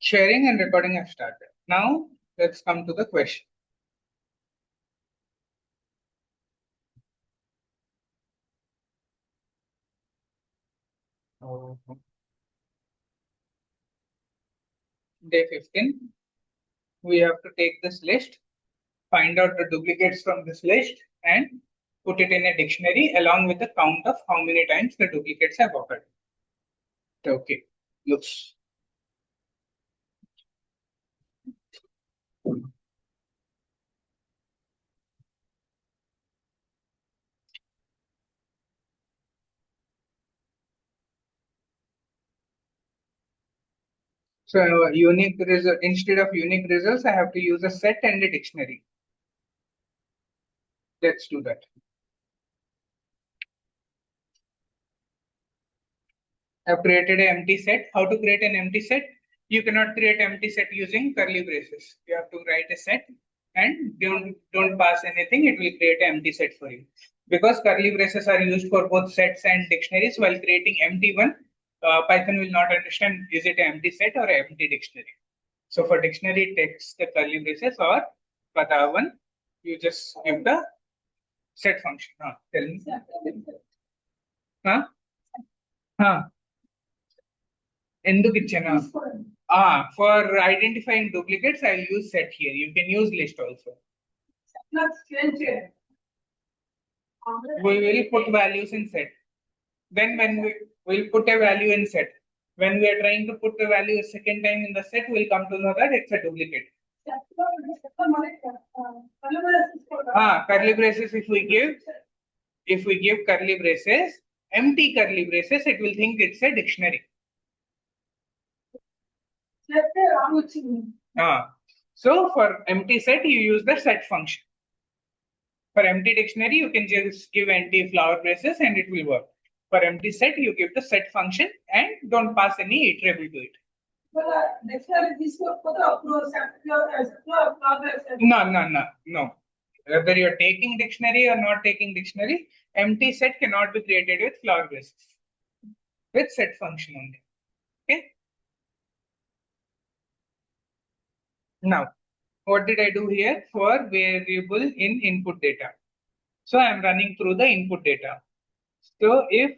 Sharing and recording have started. Now let's come to the question. Day 15. We have to take this list, find out the duplicates from this list, and put it in a dictionary along with the count of how many times the duplicates have occurred. Okay, looks. So unique result, instead of unique results, I have to use a set and a dictionary. Let's do that. I've created an empty set. How to create an empty set? You cannot create empty set using curly braces. You have to write a set and don't pass anything. It will create an empty set for you. Because curly braces are used for both sets and dictionaries, while creating empty one, Python will not understand is it an empty set or an empty dictionary. So for dictionary, it takes the curly braces, or for the one, you just give the set function. Tell me. ఎందుకు ఇచ్చాను for identifying duplicates I'll use set here. You can use list also. We will put values in set. Then when we will put a value in set, when we are trying to put the value a second time in the set, we'll come to know that it's a duplicate. Curly braces, if we give curly braces, empty curly braces, it will think it's a dictionary. So for empty set, you use the set function. For empty dictionary, you can just give empty flower braces and it will work. For empty set, you give the set function and don't pass any iterable to it. No. Whether you're taking dictionary or not taking dictionary, empty set cannot be created with flower braces. With set function only. Okay. Now, what did I do here? For variable in input data. So I am running through the input data. So if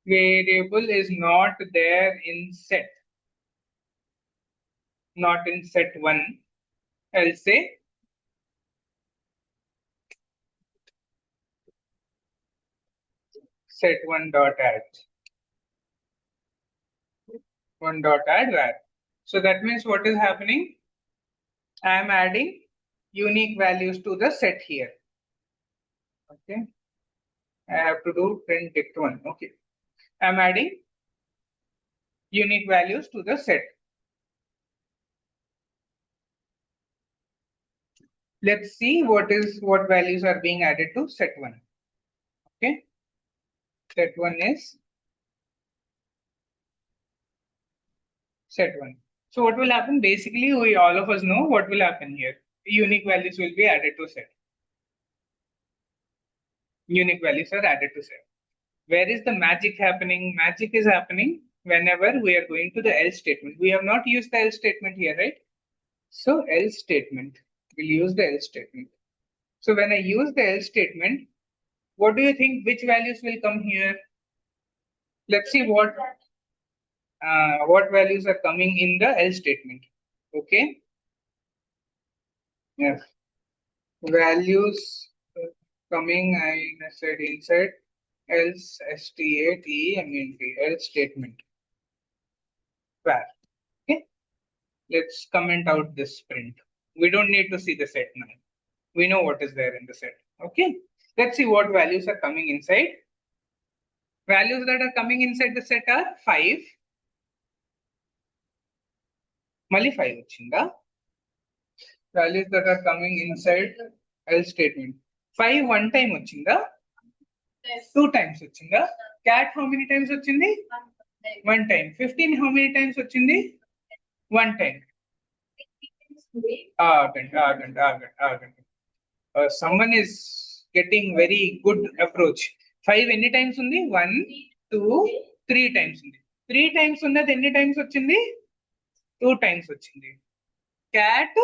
variable is not there in set, not in set 1, I'll say set 1 dot add 1 dot add var. So that means what is happening? I am adding unique values to the set here. Okay. I have to do print dict1. Okay. I am adding unique values to the set. Let's see what values are being added to set 1. Okay. Set 1 is set 1. So what will happen? Basically, all of us know what will happen here. Unique values will be added to set. Unique values are added to set. Where is the magic happening? Magic is happening whenever we are going to the else statement. We have not used the else statement here, right? So else statement, we'll use the else statement. So when I use the else statement, what do you think, which values will come here? Let's see what values are coming in the else statement. Okay. Yes. Values coming, I said inside else statement, else statement. Var. Okay. Let's comment out this print. We don't need to see the set now. We know what is there in the set. Okay. Let's see what values are coming inside. Values that are coming inside the set are 5. Mali 5 vachinda. Values that are coming inside else statement. 5 one time vachinda. 2 times vachinda. Cat how many times vachindi? 1 time. 15 how many times vachindi? 1 time. Someone is getting very good approach. 5 any times undi? 1, 2, 3 times undi. 3 times unnadi any times vachindi? 2 times వచ్చింది, cat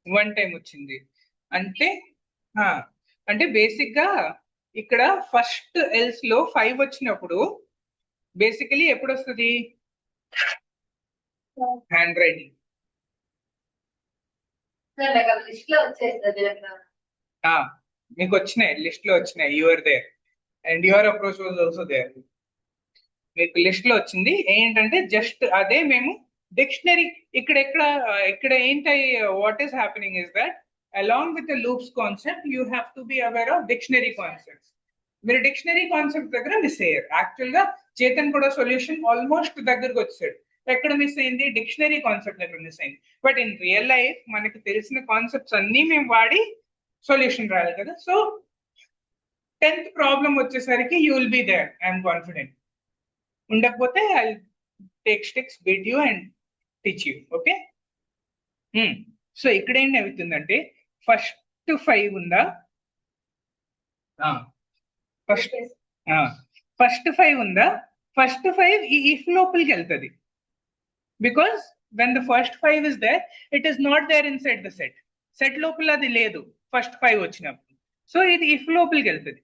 1 time వచ్చింది. అంటే అంటే basic గా ఇక్కడ first else లో 5 వచ్చినప్పుడు basically ఎప్పుడు వస్తుంది? Handwriting. మీకు వచ్చినాయి, లిస్ట్ లో వచ్చినాయి, your there and your approach was also there. మీకు లిస్ట్ లో వచ్చింది. ఏంటంటే జస్ట్ అదే మేము డిక్షనరీ ఇక్కడ ఏంటి, what is happening is that along with the loops concept you have to be aware of dictionary concepts. మీరు డిక్షనరీ కాన్సెప్ట్ దగ్గర మిస్ అయ్యారు. యాక్చువల్ గా చేతన్ కూడా సొల్యూషన్ ఆల్మోస్ట్ దగ్గరకు వచ్చాడు. ఎక్కడ మిస్ అయింది? డిక్షనరీ కాన్సెప్ట్ దగ్గర మిస్ అయింది. బట్ ఇన్ రియల్ లైఫ్ మనకి తెలిసిన కాన్సెప్ట్స్ అన్ని మేము వాడి సొల్యూషన్ రాయాలి కదా. సో 10th ప్రాబ్లం వచ్చేసరికి you will be there, I'm confident. ఉండకపోతే I take sticks, beat you and teach you. Okay. So ఇక్కడ ఏం అవుతుందంటే ఫస్ట్ 5 ఉందా? ఫస్ట్ 5 ఉందా? ఫస్ట్ 5 ఈ ఇఫ్ లోపలికి వెళ్తుంది. Because when the first 5 is there, it is not there in set the set. Set లోపల అది లేదు ఫస్ట్ 5 వచ్చినప్పుడు. సో ఇది ఇఫ్ లోపలికి వెళ్తుంది.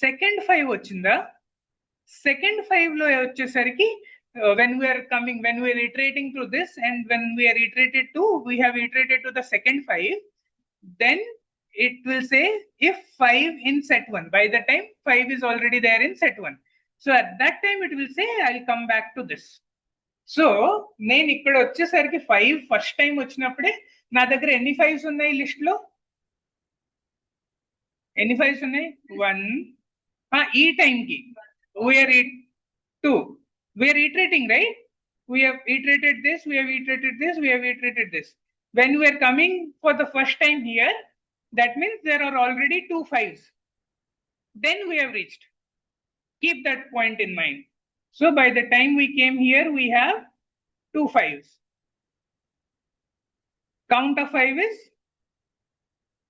సెకండ్ 5 వచ్చిందా? సెకండ్ 5 లో వచ్చేసరికి when we are iterating through this and when we are we have iterated to the second 5, then it will say if 5 in set 1, by the time 5 is already there in set 1, so at that time it will say I'll come back to this. So నేను ఇక్కడ వచ్చేసరికి 5 first time వచ్చినప్పుడే నా దగ్గర ఎన్ని 5s ఉన్నాయి list లో? ఎన్ని 5s ఉన్నాయి? 1. ఈ టైం కి we are 2. We are iterating, right? We have iterated this, we have iterated this, we have iterated this. When we are coming for the first time here, that means there are already 2 5s. Then we have reached. Keep that point in mind. So by the time we came here, we have 2 5s. Count of 5 is?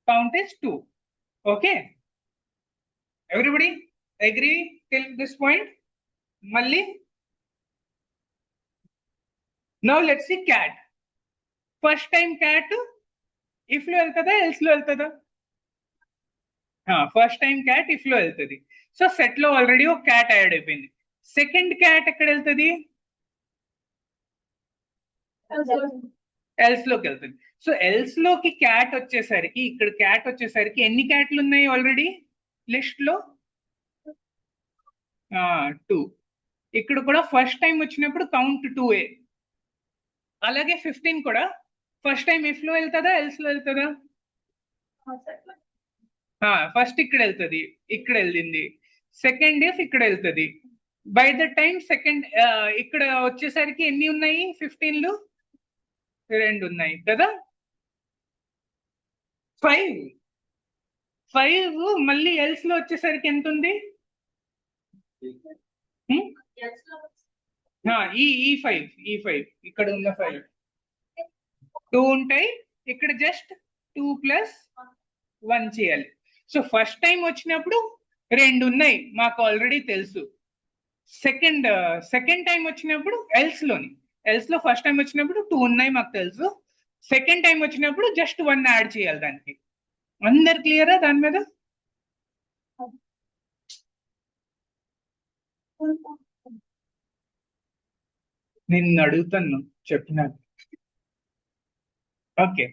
Count is 2. Okay. Everybody agree till this point? Malli? Now let's see cat. First time cat, if lo veltada, else lo veltada? First time cat, if lo veltadi. So set lo already o cat add ayipindi. Second cat ekkada veltadi? Else loki veltadi. So else loki cat vachesariki, ikkada cat vachesariki enni catlu unnayi already list lo? 2. ఇక్కడ కూడా first time వచ్చినప్పుడు count 2a. అలాగే 15 కూడా first time if లో వెళ్తుందా, else లో వెళ్తుందా? First ఇక్కడ వెళ్తుంది, ఇక్కడ వెళ్ళింది. సెకండ్ ఇఫ్ ఇక్కడ వెళ్తుంది. బై ద టైం సెకండ్ ఇక్కడ వచ్చేసరికి ఎన్ని ఉన్నాయి? 15లు 2 ఉన్నాయి కదా. 5 మళ్ళీ ఎల్స్ లో వచ్చేసరికి ఎంత ఉంది? ఈ 5 ఇక్కడ ఉన్న 5 2 ఉంటాయి. ఇక్కడ జస్ట్ 2 + 1 చేయాలి. సో ఫస్ట్ టైం వచ్చినప్పుడు 2 ఉన్నాయి, మాకు ఆల్రెడీ తెలుసు. సెకండ్ టైం వచ్చినప్పుడు ఎల్స్ లో ఫస్ట్ టైం వచ్చినప్పుడు 2 ఉన్నాయి, మాకు తెలుసు. సెకండ్ టైం వచ్చినప్పుడు జస్ట్ 1 యాడ్ చేయాలి దానికి. అందరు క్లియరా దాని మీద? నిన్ను అడుగుతాను చెప్పినాను. ఓకే.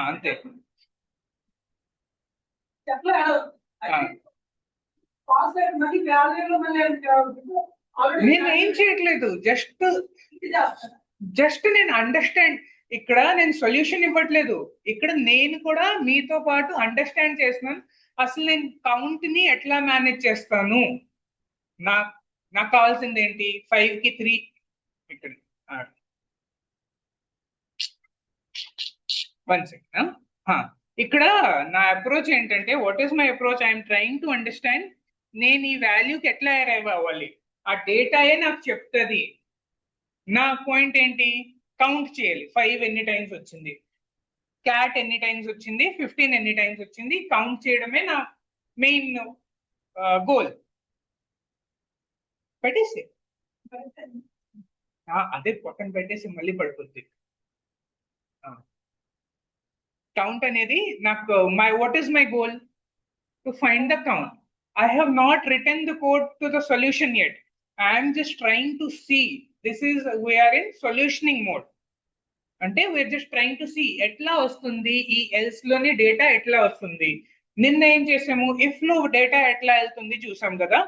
అంతే. నేను ఏం చేయట్లేదు, జస్ట్ నేను అండర్స్టాండ్. ఇక్కడ నేను సొల్యూషన్ ఇవ్వట్లేదు, ఇక్కడ నేను కూడా మీతో పాటు అండర్స్టాండ్ చేస్తున్నాను. అసలు నేను కౌంట్ ని ఎట్లా మేనేజ్ చేస్తాను, నాకు కావాల్సింది ఏంటి? 5కి 3 ఇక్కడ. 1 సెకండ్. ఇక్కడ నా అప్రోచ్ ఏంటంటే, what is my approach? I'm trying to understand నేను ఈ వాల్యూకి ఎట్లా అరైవ్ అవ్వాలి. ఆ డేటాయే నాకు చెప్తుంది. నా పాయింట్ ఏంటి, కౌంట్ చేయాలి 5 ఎన్ని టైమ్స్ వచ్చింది, క్యాట్ ఎన్ని టైమ్స్ వచ్చింది, 15 ఎన్ని టైమ్స్ వచ్చింది, కౌంట్ చేయడమే నా మెయిన్ గోల్. పెట్టేసి అదే పక్కన పెట్టేసి మళ్ళీ పడిపోద్ది. కౌంట్ అనేది నాకు what is my goal? To find the count. I have not written the code to the solution yet. I am just trying to see. We are in solutioning mode. అంటే we're just trying to see ఎట్లా వస్తుంది, ఈ else లోని data ఎట్లా వస్తుంది. నిన్న ఏం చేసాము, ఇఫ్ లో డేటా ఎట్లా వెళ్తుంది చూసాం కదా.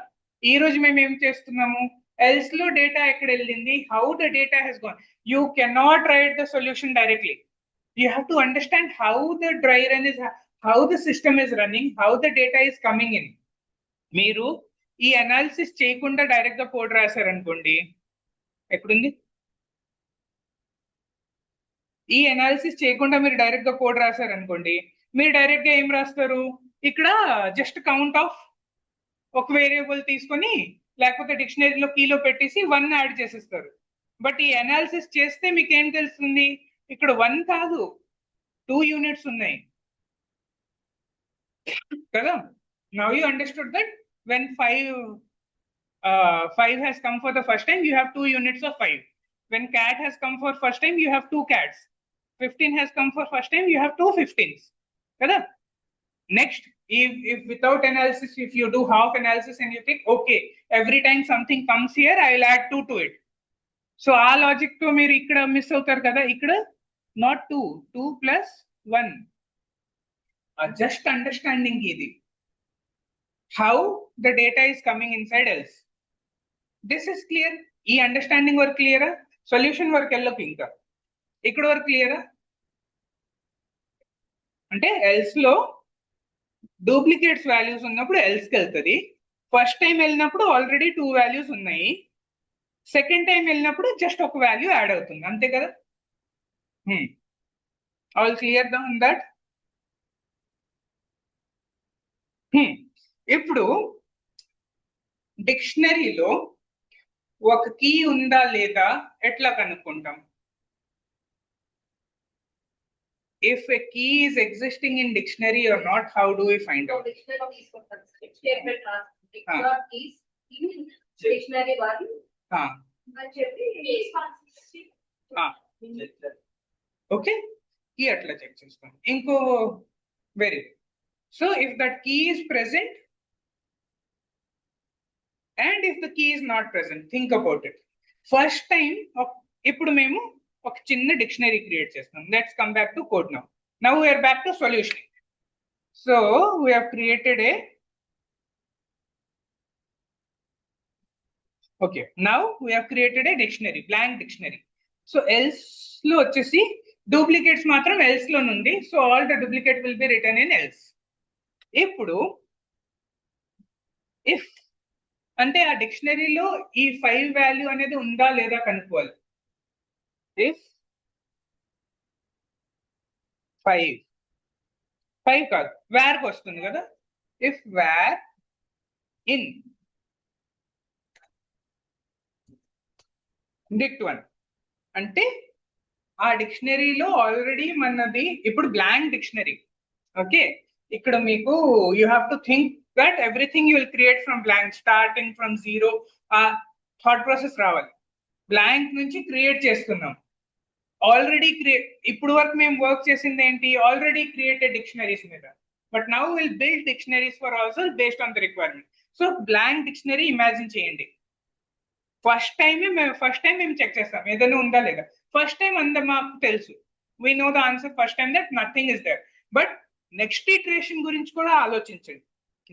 ఈ రోజు మేము ఏం చేస్తున్నాము, ఎల్స్ లో డేటా ఎక్కడ వెళ్ళింది, how the data has gone. You cannot write the solution directly. You have to understand how the dry run is, how the system is running, how the data is coming in. మీరు ఈ analysis చేయకుండా direct గా code రాశారనుకోండి, ఎక్కడుంది, ఈ analysis చేయకుండా మీరు direct గా code రాశారనుకోండి, మీరు డైరెక్ట్ గా ఏం రాస్తారు, ఇక్కడ జస్ట్ కౌంట్ ఆఫ్ ఒక వేరియబుల్ తీసుకొని లేకపోతే డిక్షనరీలో కీలో పెట్టేసి 1 యాడ్ చేసేస్తారు. బట్ ఈ అనాలిసిస్ చేస్తే మీకు ఏం తెలుస్తుంది, ఇక్కడ 1 కాదు 2 యూనిట్స్ ఉన్నాయి కదా. Now you understood that when 5 has come for the first time, you have 2 units of 5. When cat has come for first time, you have 2 cats. 15 has come for first time, you have 2 15s. Kada? Next, if without analysis, if you do half analysis and you think, okay, every time something comes here, I will add 2 to it. So our logic to meer ikkada miss avutar kada, ikkada not 2 plus 1. Just understanding idi. How the data is coming inside else. This is clear. ఈ understanding work క్లియరా, solution work వెళ్ళకు ఇంకా ఇక్కడ వరకు క్లియరా. అంటే else లో duplicates values ఉన్నప్పుడు ఎల్స్ కి వెళ్తుంది. ఫస్ట్ టైం వెళ్ళినప్పుడు ఆల్రెడీ 2 వాల్యూస్ ఉన్నాయి, సెకండ్ టైం వెళ్ళినప్పుడు జస్ట్ ఒక వాల్యూ యాడ్ అవుతుంది, అంతే కదా. All clear on that. ఇప్పుడు డిక్షనరీలో ఒక కీ ఉందా లేదా ఎట్లా కనుక్కుంటాం. If a key is existing in dictionary or not, how do we find out? Okay, key atla check chestam. Inko very. So if that key is present and if the key is not present, think about it. First time ippudu memu ఒక చిన్న dictionary create చేస్తాం. Let's come back to code now. Now we are back to solution. So we have created a dictionary, blank dictionary. So else లో వచ్చేసి duplicates మాత్రం else లో ఉంది. So all the duplicate will be return in else. ఇప్పుడు if అంటే ఆ డిక్షనరీలో ఈ 5 value అనేది ఉందా లేదా కనుక్కోవాలి. If 5 కాదు where వస్తుంది కదా. If where in dict1 అంటే ఆ డిక్షనరీలో ఆల్రెడీ మనది ఇప్పుడు బ్లాంక్ డిక్షనరీ. ఓకే, ఇక్కడ మీకు you have to think that everything you will create from blank, starting from zero. ఆ థాట్ ప్రాసెస్ రావాలి. బ్లాంక్ నుంచి క్రియేట్ చేస్తున్నాం. ఆల్రెడీ ఇప్పుడు వరకు మేము వర్క్ చేసింది ఏంటి, ఆల్రెడీ క్రియేటెడ్ డిక్షనరీస్ మీద. But now will build dictionaries for also based on the requirement. So blank dictionary imagine చేయండి. ఫస్ట్ టైం మేము చెక్ చేస్తాం ఏదైనా ఉందా లేదా. ఫస్ట్ టైం మాకు తెలుసు, we know the answer first time that nothing is there. But next iteration గురించి కూడా ఆలోచించండి.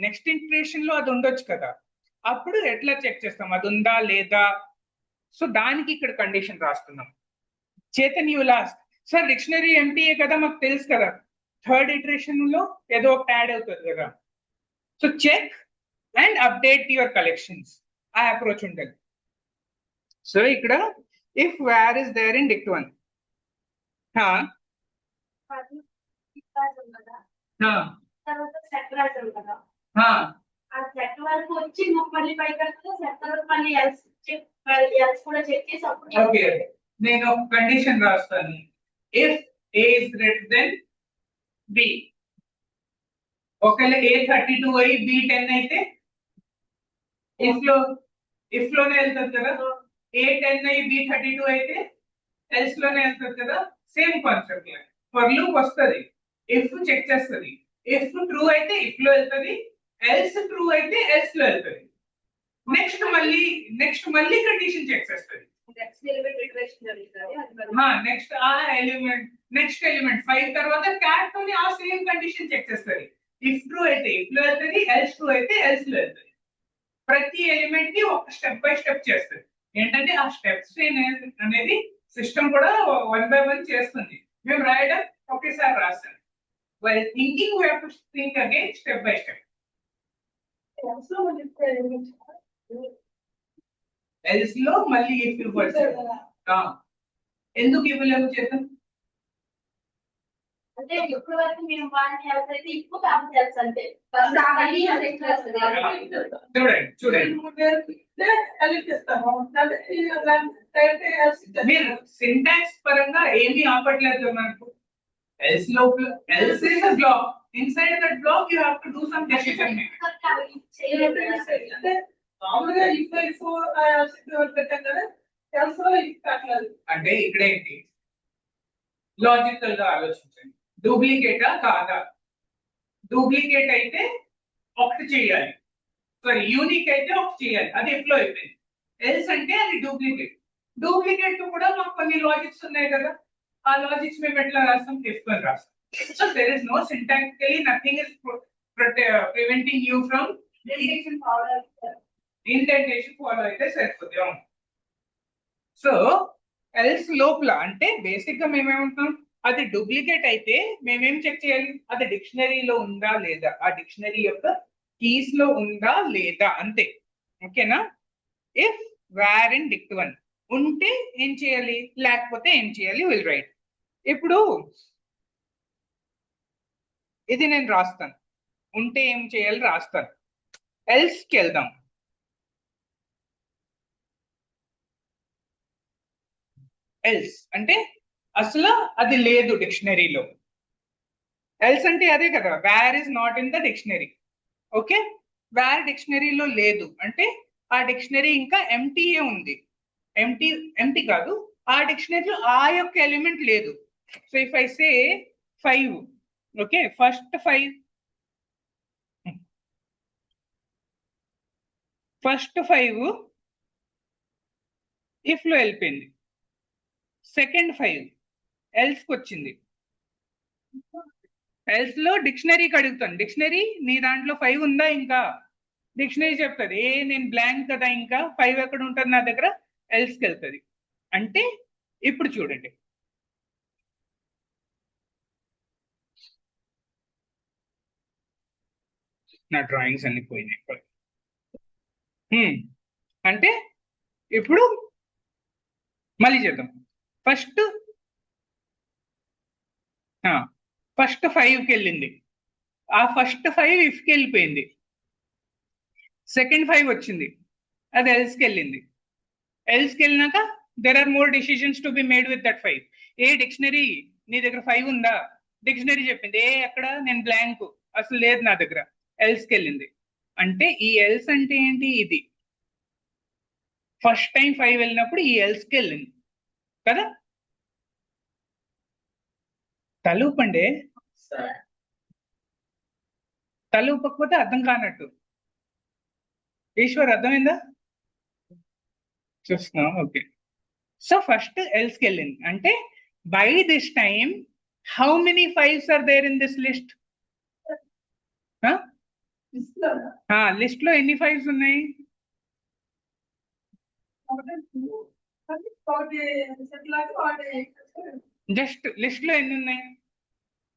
నెక్స్ట్ ఇటరేషన్ లో అది ఉండొచ్చు కదా, అప్పుడు ఎట్లా చెక్ చేస్తాం అది ఉందా లేదా. సో దానికి ఇక్కడ కండిషన్ రాస్తున్నాం. Chetan you last sir dictionary ఎంటీఏ కదా మాకు తెలుసు కదా, థర్డ్ ఇటరేషన్ లో ఏదో ఒకటి యాడ్ అవుతుంది కదా. So check and update your collections, ఆ అప్రోచ్ ఉంటుంది. సో ఇక్కడ if where is there in dict1. వరకు వచ్చి మళ్ళీ పైకి తర్వాత మళ్ళీ ఎల్స్ కూడా చెక్ చేసి అప్పుడు ఓకే నేను కండిషన్ రాస్తాను if A is greater than B ఒకవేళ ఏ 32 అయ్యి బి 10 అయితే ఇఫ్ లోనే వెళ్తుంది కదా ఏ 10 అయ్యి బి 32 అయితే ఎల్స్ లోనే వెళ్తుంది కదా సేమ్ కాన్సెప్ట్ ఫర్ లూప్ వస్తుంది ఇఫ్ చెక్ చేస్తుంది ఇఫ్ ట్రూ అయితే ఇఫ్ లో వెళ్తుంది ఎల్స్ ట్రూ అయితే ఎల్స్ లో వెళ్తుంది నెక్స్ట్ మళ్ళీ కండిషన్ చెక్ చేస్తుంది నెక్స్ట్ ఆ ఎలిమెంట్ నెక్స్ట్ ఎలిమెంట్ 5 తర్వాత క్యాట్ తోని ఆ సేమ్ కండిషన్ చెక్ చేస్తుంది ఇఫ్ ట్రూ అయితే ఇఫ్ లో వెళ్తుంది ఎల్స్ ట్రూ అయితే ఎల్స్ లో వెళ్తుంది ప్రతి ఎలిమెంట్ ని ఒక స్టెప్ బై స్టెప్ చేస్తుంది ఏంటంటే ఆ స్టెప్స్ అనేది సిస్టమ్ కూడా 1 by 1 చేస్తుంది మేము రాయడం ఒకేసారి రాస్తాం while thinking we have to think again step by step else లో మళ్ళీ if you ఎందుకు ఇవ్వలేము చేద్దాం అంటే ఇప్పుడు వరకు మేము వాడిని హెల్త్ అయితే ఇప్పుడు కాబట్టి హెల్త్ అంటే చూడండి మీరు సింటాక్స్ పరంగా ఏమీ ఆపట్లేదు నాకు else లోపల else is a block inside that block you have to do some decision అంటే ఇక్కడ ఏంటి లాజికల్ గా ఆలోచించండి డూప్లికేటా కాదా డూప్లికేట్ అయితే ఒకటి చేయాలి సారీ యూనిక్ అయితే ఒకటి చేయాలి అది ఎఫ్లో అయిపోయింది ఎల్స్ అంటే అది డూప్లికేట్ కూడా మాకు కొన్ని లాజిక్స్ ఉన్నాయి కదా ఆ లాజిక్స్ మేము ఎట్లా రాస్తాం ఎఫ్ అని రాస్తాం so there is no syntactically nothing is preventing you from indentation follow అయితే సరిపోతుంది సో ఎల్స్ లోపల అంటే బేసిక్ గా మేమేమంటున్నాం అది డూప్లికేట్ అయితే మేమేం చెక్ చేయాలి అది డిక్షనరీలో ఉందా లేదా ఆ డిక్షనరీ యొక్క కీస్ లో ఉందా లేదా అంతే ఓకేనా ఇఫ్ వేర్ ఇన్ dict1 ఉంటే ఏం చేయాలి లేకపోతే ఏం చేయాలి విల్ రైట్ ఇప్పుడు ఇది నేను రాస్తాను ఉంటే ఏం చేయాలి రాస్తాను ఎల్స్ కి వెళ్దాం ఎల్స్ అంటే అసలు అది లేదు డిక్షనరీలో ఎల్స్ అంటే అదే కదా where is not in the dictionary okay where డిక్షనరీలో లేదు అంటే ఆ డిక్షనరీ ఇంకా ఎంటీఏ ఉంది ఎంటీ కాదు ఆ డిక్షనరీలో ఆ యొక్క ఎలిమెంట్ లేదు so if I say 5 okay first 5 if లో వెళ్ళిపోయింది సెకండ్ 5 ఎల్స్ కి వచ్చింది ఎల్స్ లో డిక్షనరీకి అడుగుతాను డిక్షనరీ నీ దాంట్లో 5 ఉందా ఇంకా డిక్షనరీ చెప్తుంది నేను బ్లాంక్ కదా ఇంకా 5 ఎక్కడ ఉంటుంది నా దగ్గర ఎల్స్ కి వెళ్తుంది అంటే ఇప్పుడు చూడండి నా డ్రాయింగ్స్ అన్ని పోయినాయి అంటే ఇప్పుడు మళ్ళీ చేద్దాం ఫస్ట్ 5కి వెళ్ళింది ఆ ఫస్ట్ 5 ఇఫ్కి వెళ్ళిపోయింది సెకండ్ 5 వచ్చింది అది ఎల్స్కి వెళ్ళింది ఎల్స్కి వెళ్ళినాక there are more decisions to be made with that 5 ఏ డిక్షనరీ నీ దగ్గర 5 ఉందా డిక్షనరీ చెప్పింది ఎక్కడ నేను బ్లాంక్ అసలు లేదు నా దగ్గర ఎల్స్కి వెళ్ళింది అంటే ఈ ఎల్స్ అంటే ఏంటి ఇది ఫస్ట్ టైం 5 వెళ్ళినప్పుడు ఈ ఎల్స్కి వెళ్ళింది కదా తలూపండి తలూపకపోతే అర్థం కానట్టు ఈశ్వర్ అర్థమైందా చూస్తున్నాం ఓకే సో ఫస్ట్ ఎల్స్కి వెళ్ళింది అంటే by this time how many 5s are there in this list list లో ఎన్ని 5s ఉన్నాయి జస్ట్ లిస్ట్ లో ఎన్ని ఉన్నాయి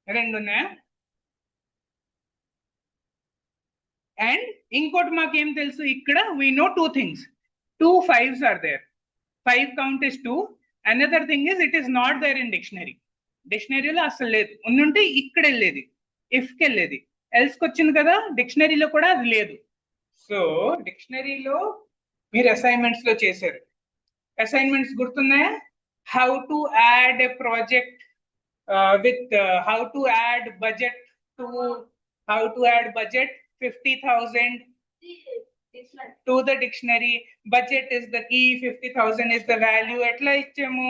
2 ఉన్నాయా అండ్ ఇంకోటి మాకేం తెలుసు ఇక్కడ we know 2 things 2 5s are there 5 count is 2 another thing is it is not there in డిక్షనరీలో అసలు లేదు ఉండుంటే ఇక్కడ వెళ్ళేది ఇఫ్కి వెళ్ళేది ఎల్స్కి వచ్చింది కదా డిక్షనరీలో కూడా అది లేదు సో డిక్షనరీలో మీరు అసైన్మెంట్స్ లో చేశారు. అసైన్మెంట్స్ గుర్తున్నాయా? How to add a project with how to add budget to how to add budget 50,000 to the dictionary. Budget is the key, 50,000 is the value. ఎట్లా ఇచ్చాము?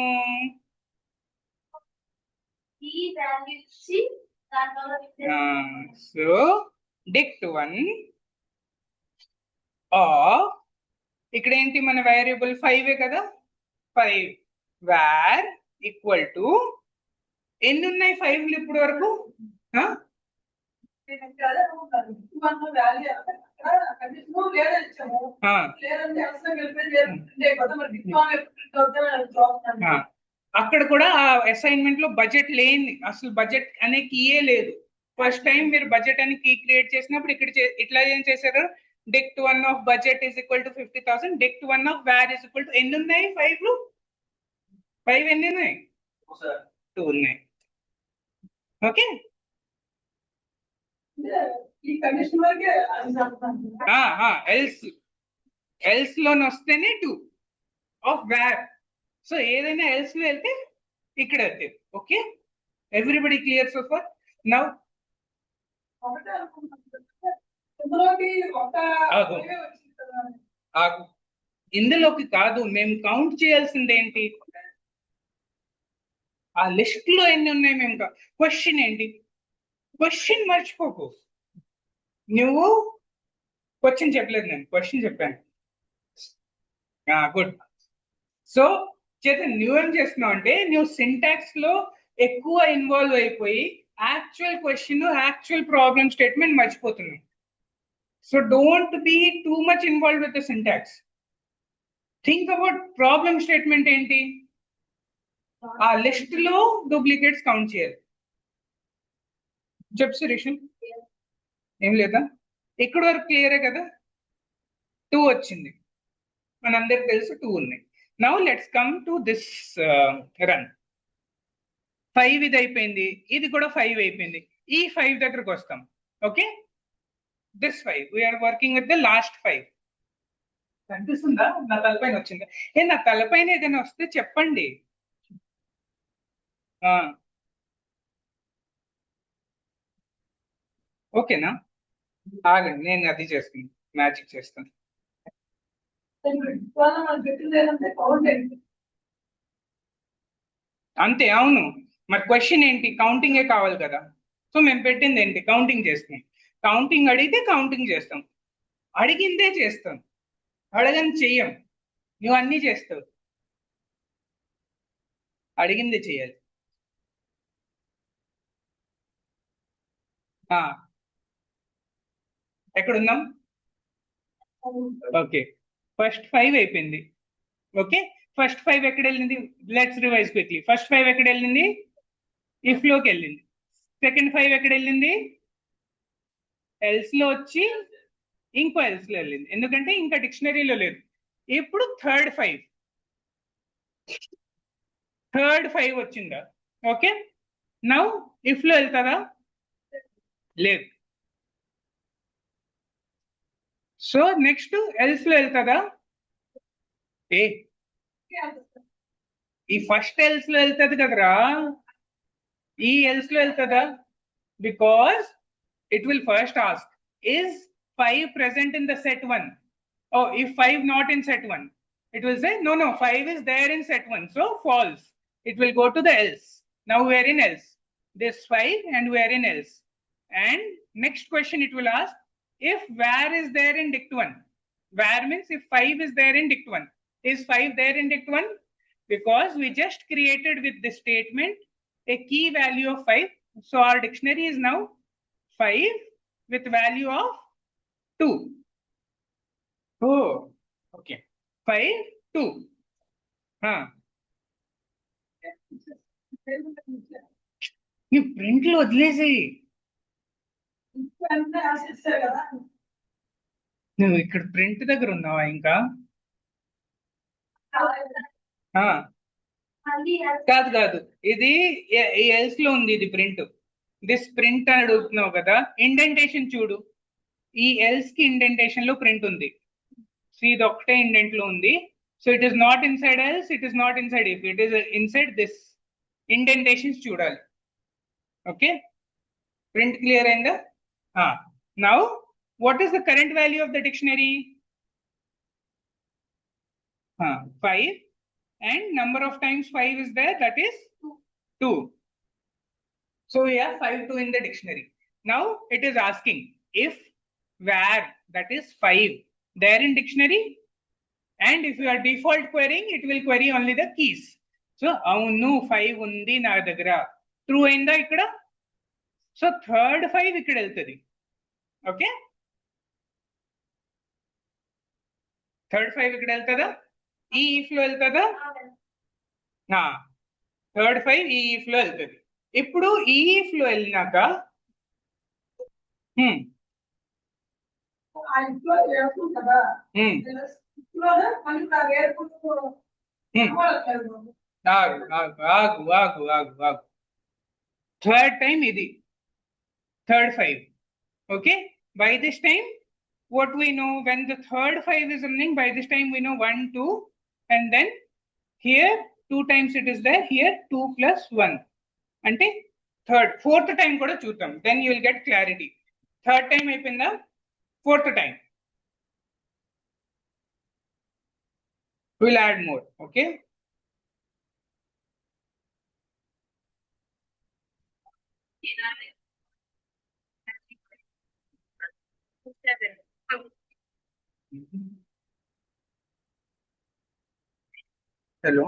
ఈ వాల్యూ ఇచ్చి సో dict1 of ఇక్కడ ఏంటి మన వేరియబుల్ 5 కదా, 5 var equal to ఎన్ని ఉన్నాయి 5 ఇప్పుడు వరకు? అక్కడ కూడా ఆ అసైన్మెంట్ లో బడ్జెట్ లేని, అసలు బడ్జెట్ అనే కీయే లేదు. ఫస్ట్ టైం మీరు బడ్జెట్ అని కీ క్రియేట్ చేసినప్పుడు ఇక్కడ ఇట్లా ఏం చేశారు? dict1 of budget is equal to 50,000, dict1 of var is equal to ఎన్ని ఉన్నాయి 5 5 ఎన్ని ఉన్నాయి? 2 ఉన్నాయి. ఓకే, ఎల్స్ లోన్ వస్తేనే 2 ఆఫ్ var. సో ఏదైనా ఎల్స్ లో వెళ్తే ఇక్కడ వెళ్తే. Okay, everybody clear so for? Now ఇందులోకి కాదు, మేము కౌంట్ చేయాల్సింది ఏంటి? ఆ లిస్ట్ లో ఎన్ని ఉన్నాయి మేము. క్వశ్చన్ ఏంటి? క్వశ్చన్ మర్చిపోకు. నువ్వు క్వశ్చన్ చెప్పలేదు, నేను క్వశ్చన్ చెప్పాను. గుడ్. సో చేతన్ నువ్వేం చేస్తున్నావు అంటే నువ్వు సింటాక్స్ లో ఎక్కువ ఇన్వాల్వ్ అయిపోయి actual question, actual problem statement మర్చిపోతున్నావు. So don't be too much involve with the syntax. Think about problem statement ఏంటి? ఆ లిస్ట్ లో డూప్లికేట్స్ కౌంట్ చేయాలి. చెప్పు సురేష్, ఏం లేదా? ఇక్కడ వరకు క్లియరే కదా? 2 వచ్చింది, మనందరికి తెలుసు 2 ఉన్నాయి. Now let's come to this run. 5 ఇది అయిపోయింది, ఇది కూడా 5 అయిపోయింది. ఈ 5 దగ్గరకు వస్తాం. Okay, this 5 we're working with the last 5. కనిపిస్తుందా? నా తలపైన వచ్చిందా? నా తలపైన ఏదైనా వస్తే చెప్పండి. ఓకేనా? ఆగండి, నేను అది చేస్తాను, మ్యాజిక్ చేస్తాను. అంతే, అవును. మరి క్వశ్చన్ ఏంటి? కౌంటింగే కావాలి కదా. సో మేము పెట్టింది ఏంటి? కౌంటింగ్ చేస్తాం. కౌంటింగ్ అడిగితే కౌంటింగ్ చేస్తాం, అడిగిందే చేస్తాం, అడగని చెయ్యం. నువ్వు అన్నీ చేస్తావు, అడిగిందే చెయ్యాలి. ఎక్కడున్నాం? ఓకే, ఫస్ట్ 5 అయిపోయింది. ఓకే, ఫస్ట్ 5 ఎక్కడ వెళ్ళింది? Let's revise quickly. ఫస్ట్ 5 ఎక్కడ వెళ్ళింది? ఇఫ్ లోకి వెళ్ళింది. సెకండ్ 5 ఎక్కడ వెళ్ళింది? ఎల్స్ లో వచ్చి ఇంకో ఎల్స్ లో వెళ్ళింది, ఎందుకంటే ఇంకా డిక్షనరీలో లేదు. ఇప్పుడు థర్డ్ 5 వచ్చిందా? ఓకే, నౌ ఇఫ్ లో వెళ్తారా? లేదు. సో నెక్స్ట్ ఎల్స్ లో వెళ్తారా? ఈ ఫస్ట్ ఎల్స్ లో వెళ్తుంది కదరా, ఈ ఎల్స్ లో వెళ్తుందా? Because it will first ask, is 5 present in the set 1? Oh, if 5 not in set 1, it will say no, 5 is there in set 1, so false. It will go to the else. Now we are in else, this 5 and we are in else. And next question it will ask, if var is there in dict1. Var means if 5 is there in dict1. Is 5 there in dict1? Because we just created with this statement a key value of 5. So our dictionary is now 5 with value of 2. Oh, okay. 5, 2. నీ print లో వదిలేసి నువ్వు ఇక్కడ print దగ్గర ఉన్నావా ఇంకా? కాదు కాదు, ఇది ఎల్స్ లో ఉంది, ఇది ప్రింట్. దిస్ ప్రింట్ అని అడుగుతున్నావు కదా, ఇండెంటేషన్ చూడు. ఈ ఎల్స్ కి ఇండెంటేషన్ లో ప్రింట్ ఉంది. సి ఇది ఒకటే ఇండెంట్ లో ఉంది. So it is not inside else, it is not inside if, it is inside this ఇండెంటేషన్స్ చూడాలి. ఓకే, ప్రింట్ క్లియర్ అయిందా? Now what is the current value of the dictionary? 5, and number of times 5 is there, that is 2. So we have 5 2 in the dictionary. Now it is asking if var, that is 5, there in dictionary, and if you are default querying, it will query only the keys. So avunu 5 undi na daggara, true ainda ikkada. So third 5 ikkada veltadi. Okay, third 5 ikkada veltada, ఈ if లో వెళ్తుందా? Third 5 ఈ if లో వెళ్తుంది. ఇప్పుడు ఈ if లో వెళ్ళినాక థర్డ్ టైం ఇది third 5. Okay, by this time what we know, when the third 5 is running, by this time we know 1 2, and then here 2 times it is there, here 2 plus 1 అంటే third. Fourth time కూడా చూద్దాం, then you will get clarity. Third time అయిపోయిందా? Fourth time we'll add more. Okay, hello.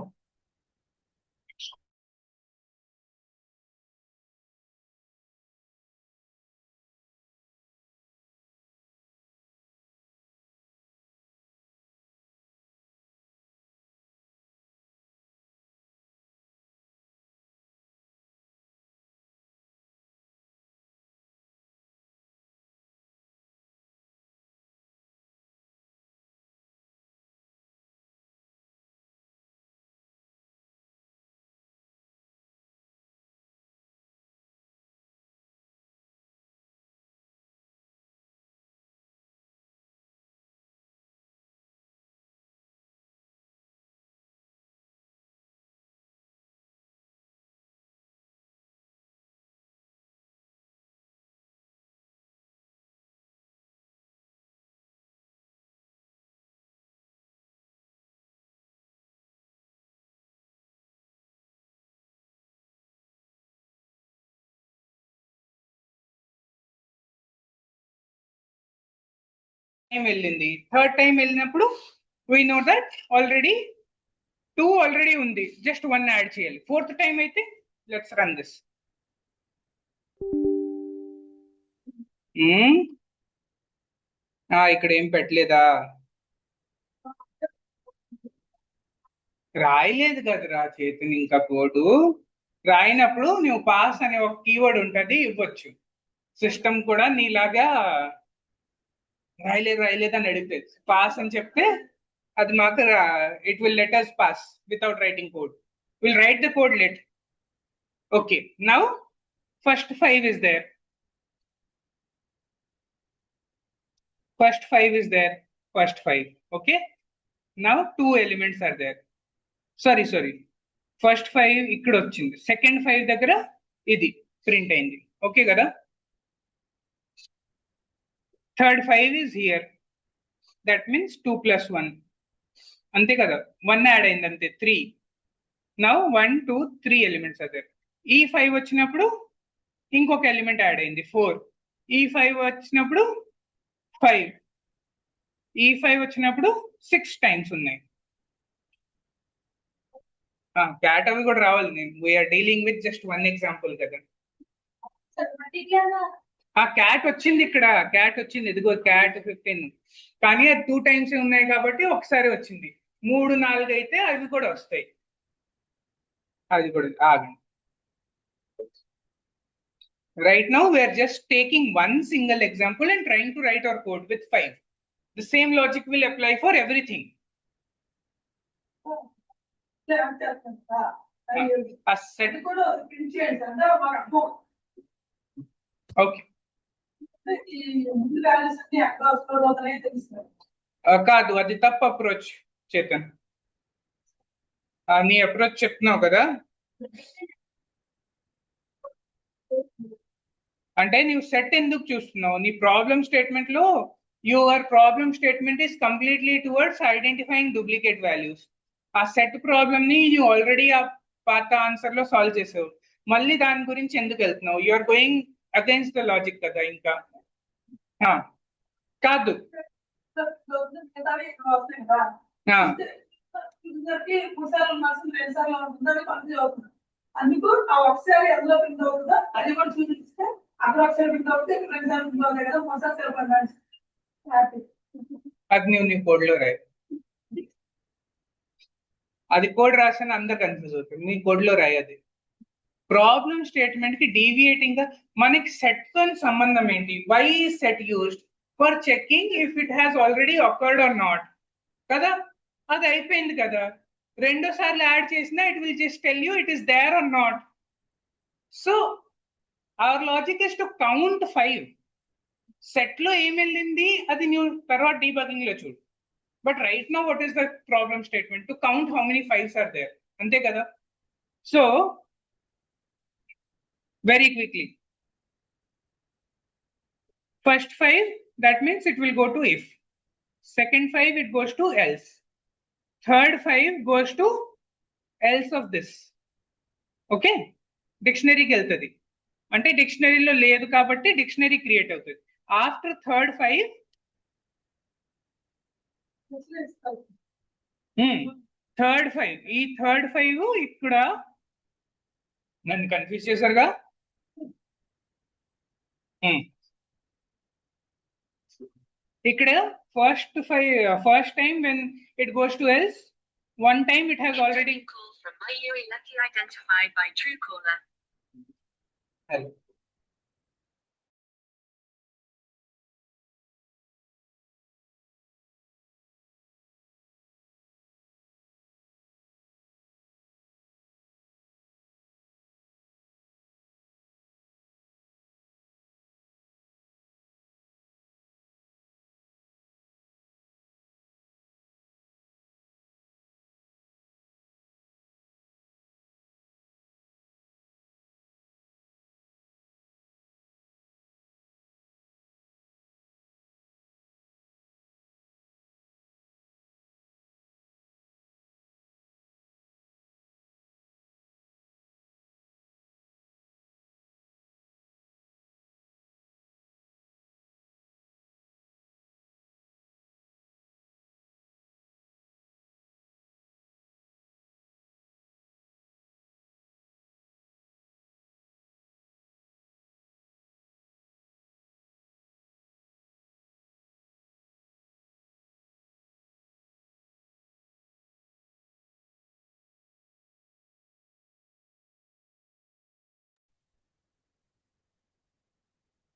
Time వెళ్ళింది, third time వెళ్ళినప్పుడు we know that already 2 already ఉంది, just 1 add చేయాలి. Fourth time అయితే let's run this. ఇక్కడ ఏం పెట్టలేదా? రాయలేదు కదరా చేతిని, ఇంకా కోడు రాయినప్పుడు నువ్వు పాస్ అనే ఒక కీవర్డ్ ఉంటుంది, ఇవ్వచ్చు. సిస్టమ్ కూడా నీలాగా రాయలేదు అని అడిగితే పాస్ అని చెప్తే అది మాకు it will let us pass without writing code. Will write the code let. Okay, now first 5 is there. First 5 is there, first 5. Okay, now 2 elements are there. Sorry, first 5 ఇక్కడ వచ్చింది, సెకండ్ 5 దగ్గర ఇది print అయింది. Okay కదా, third 5 is here, that means 2 plus 1, అంతే కదా, 1 add అయింది అంతే, 3. Now 1 2 3 elements are there. ఈ 5 వచ్చినప్పుడు ఇంకొక ఎలిమెంట్ యాడ్ అయింది 4. ఈ 5 వచ్చినప్పుడు 5, ఈ 5 వచ్చినప్పుడు 6 టైమ్స్ ఉన్నాయి. క్యాట్ అవి కూడా రావాలి. నేను we're dealing with just 1 example కదా. క్యాట్ వచ్చింది, ఇక్కడ క్యాట్ వచ్చింది, ఇదిగో క్యాట్ 15, కానీ అది 2 టైమ్స్ ఉన్నాయి కాబట్టి ఒకసారి వచ్చింది. 3 4 అయితే అవి కూడా వస్తాయి, అది కూడా ఆగండి. Right now we are just taking one single example and trying to write our code with 5. The same logic will apply for everything. A set. Okay. కాదు, అది తప్పు అప్రోచ్ చేతన్. నీ అప్రోచ్ చెప్తున్నావు కదా, అంటే నువ్వు సెట్ ఎందుకు చూస్తున్నావు? నీ ప్రాబ్లమ్ స్టేట్మెంట్ లో your problem statement is completely towards identifying duplicate values. ఆ సెట్ ప్రాబ్లమ్ ని నువ్వు ఆల్రెడీ ఆ పాత ఆన్సర్ లో సాల్వ్ చేసావు, మళ్ళీ దాని గురించి ఎందుకు వెళ్తున్నావు? You are going against the logic కదా. ఇంకా కాదు, అందుకు ఆ ఒకసారి ఎందులో ప్రింట్ అవుతుందో అది కూడా చూపిస్తే అక్కడ ఒకసారి ప్రింట్ అవుతుంది, రెండు సార్లు ప్రింట్ అవుతాయి కదా, ఒకసారి సరిపడాలి. అది నువ్వు నీ కోడ్ లో రాయి. అది కోడ్ రాసిన అందరు కన్ఫ్యూజ్ అవుతుంది, నీ కోడ్ లో రాయి. అది ప్రాబ్లమ్ స్టేట్మెంట్ కి డీవియేటింగ్ గా మనకి సెట్ తో సంబంధం ఏంటి? Why set used for checking if it has already occurred or not కదా. అది అయిపోయింది కదా, రెండోసార్లు యాడ్ చేసినా it will just tell you it is there or not. So our logic is to count 5. Set లో ఏం వెళ్ళింది అది నువ్వు తర్వాత డీబగింగ్ లో చూడు. But right now what is the problem statement? To count how many 5s are there, అంతే కదా. So very quickly, first 5, that means it will go to if. Second 5, it goes to else. Third 5 goes to else of this. Okay, dictionary ki veltadi ante dictionary lo ledu kabatti dictionary create avutadi. After third 5 third 5 ee third 5 ikkada nannu confuse chesaruga. ఇక్కడ first time when it goes to else, one time it has already call from Mayuri Lucky identified by Truecaller. Hello.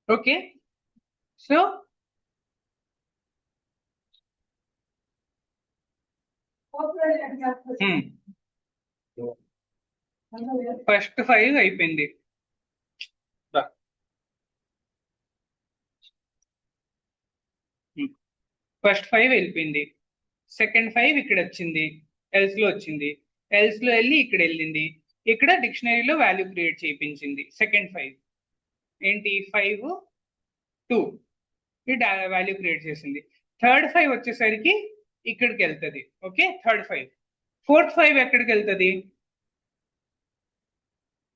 Okay, so first 5 అయిపోయింది. First 5 వెళ్ళిపోయింది. Second 5 ఇక్కడ వచ్చింది, else లో వచ్చింది, else లో వెళ్ళి ఇక్కడ వెళ్ళింది, ఇక్కడ డిక్షనరీలో వాల్యూ క్రియేట్ చేయించింది. సెకండ్ 5 ఏంటి 5 2 వాల్యూ క్రియేట్ చేసింది. థర్డ్ 5 వచ్చేసరికి ఇక్కడికి వెళ్తుంది. Okay, third 5. ఫోర్త్ 5 ఎక్కడికి వెళ్తుంది?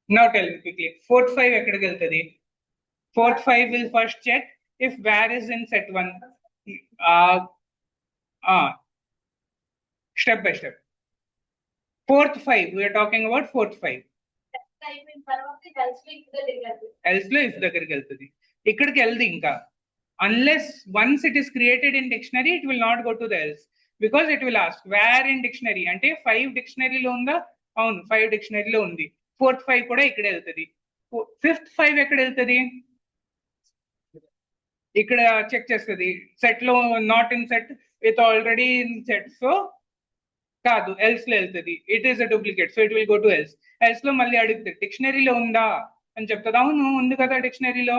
Now tell me quickly, fourth 5 ఎక్కడికి వెళ్తుంది? Fourth 5 will first check if var is in set 1. Step by step. Fourth 5, we are talking about fourth 5. else లో if దగ్గరికి వెళ్తుంది, ఇక్కడికి వెళ్ది. ఇంకా unless once it is created in dictionary it will not go to the else, because it will ask where in dictionary అంటే 5 dictionary లో ఉందా? అవును, 5 dictionary లో ఉంది. ఫోర్త్ 5 కూడా ఇక్కడ వెళ్తుంది. ఫిఫ్త్ 5 ఎక్కడ వెళ్తుంది? ఇక్కడ చెక్ చేస్తుంది, సెట్ లో not in set, with already in set. So కాదు, ఎల్స్ లో వెళ్తుంది. It is a duplicate, so it will go to else. Else లో మళ్ళీ అడుగుతుంది డిక్షనరీలో ఉందా అని చెప్తుంది. అవును ఉంది కదా డిక్షనరీలో,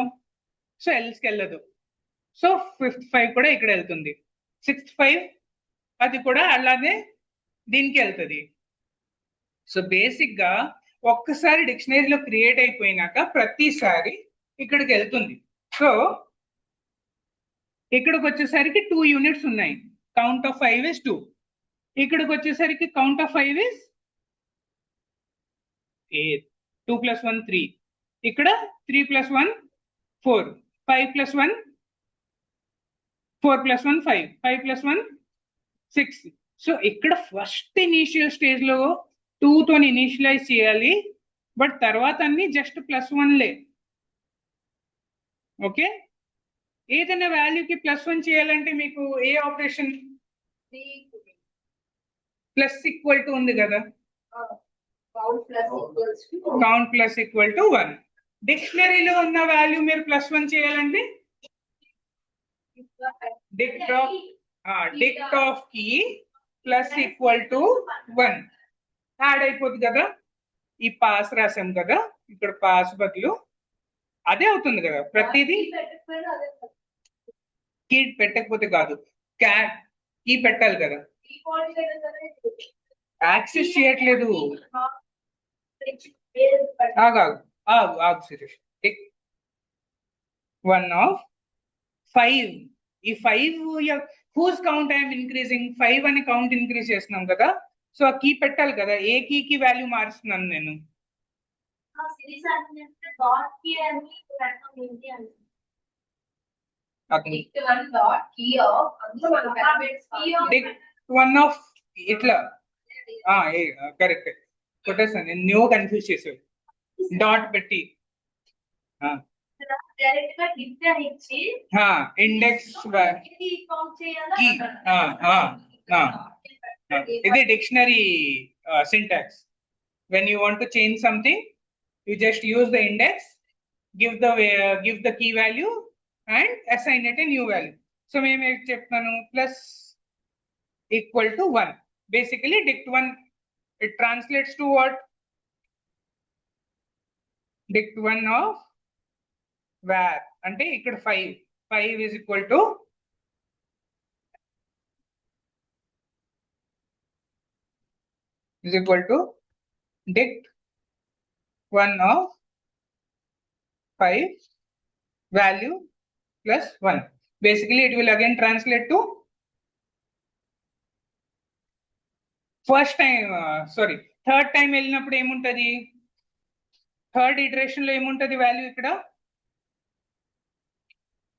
సో ఎల్స్కి వెళ్ళదు. సో 5th 5 కూడా ఇక్కడ వెళ్తుంది, 6th 5 అది కూడా అలానే దీనికి వెళ్తుంది. సో బేసిక్ గా ఒక్కసారి డిక్షనరీలో క్రియేట్ అయిపోయినాక ప్రతిసారి ఇక్కడికి వెళ్తుంది. సో ఇక్కడికి వచ్చేసరికి 2 యూనిట్స్ ఉన్నాయి, కౌంట్ ఆఫ్ 5 is 2. ఇక్కడికి వచ్చేసరికి కౌంట్ ఆఫ్ 5 is 8, 2 + 1 3, ఇక్కడ 3 + 1 4, 5 + 1 4 + 1 5, 5 + 1 6. సో ఇక్కడ ఫస్ట్ ఇనీషియల్ స్టేజ్ లో 2 తో ఇనిషియలైజ్ చేయాలి, బట్ తర్వాత అన్ని జస్ట్ +1లే. ఓకే, ఏదైనా వాల్యూకి +1 చేయాలంటే మీకు ఏ ఆపరేషన్ ప్లస్ ఈక్వల్ టు ఉంది కదా, కౌంట్ ప్లస్ ఈక్వల్ టు 1. డిక్షనరీలో ఉన్న వాల్యూ మీరు +1 చేయాలంటే dict of key plus equal to 1 add అయిపోతుంది కదా. ఈ పాస్ రాసాం కదా, ఇక్కడ పాస్ బదులు అదే అవుతుంది కదా ప్రతిదీ. కీ పెట్టకపోతే కాదు, కీ పెట్టాలి కదా, యాక్సెస్ చేయట్లేదు. ఆగు సురేష్. 1 of 5, ఈ 5 హూస్ కౌంట్ ఐఎమ్ ఇంక్రీజింగ్, 5 అని కౌంట్ ఇంక్రీజ్ చేస్తున్నాం కదా. సో ఆ కీ పెట్టాలి కదా, ఏ కీకి వాల్యూ మారుస్తున్నాను నేను. వన్ ఆఫ్ ఇట్లా కరెక్ట్ కొట్టేస్తాను నేను, న్యూ కన్ఫ్యూజ్ చేసాడు డాట్ పెట్టి. ఇండెక్స్ కీ, ఇది dictionary syntax. When you want to change something you just use the index, give the key value and assign it a new value. So మేము ఏం చెప్తాను, plus equal to 1. Basically dict1 it translates to what? dict1 of var అంటే ఇక్కడ 5 is equal to dict1 of 5 value plus 1. Basically it will again translate to third time వెళ్ళినప్పుడు ఏముంటది, third iteration లో ఏముంటది value, ఇక్కడ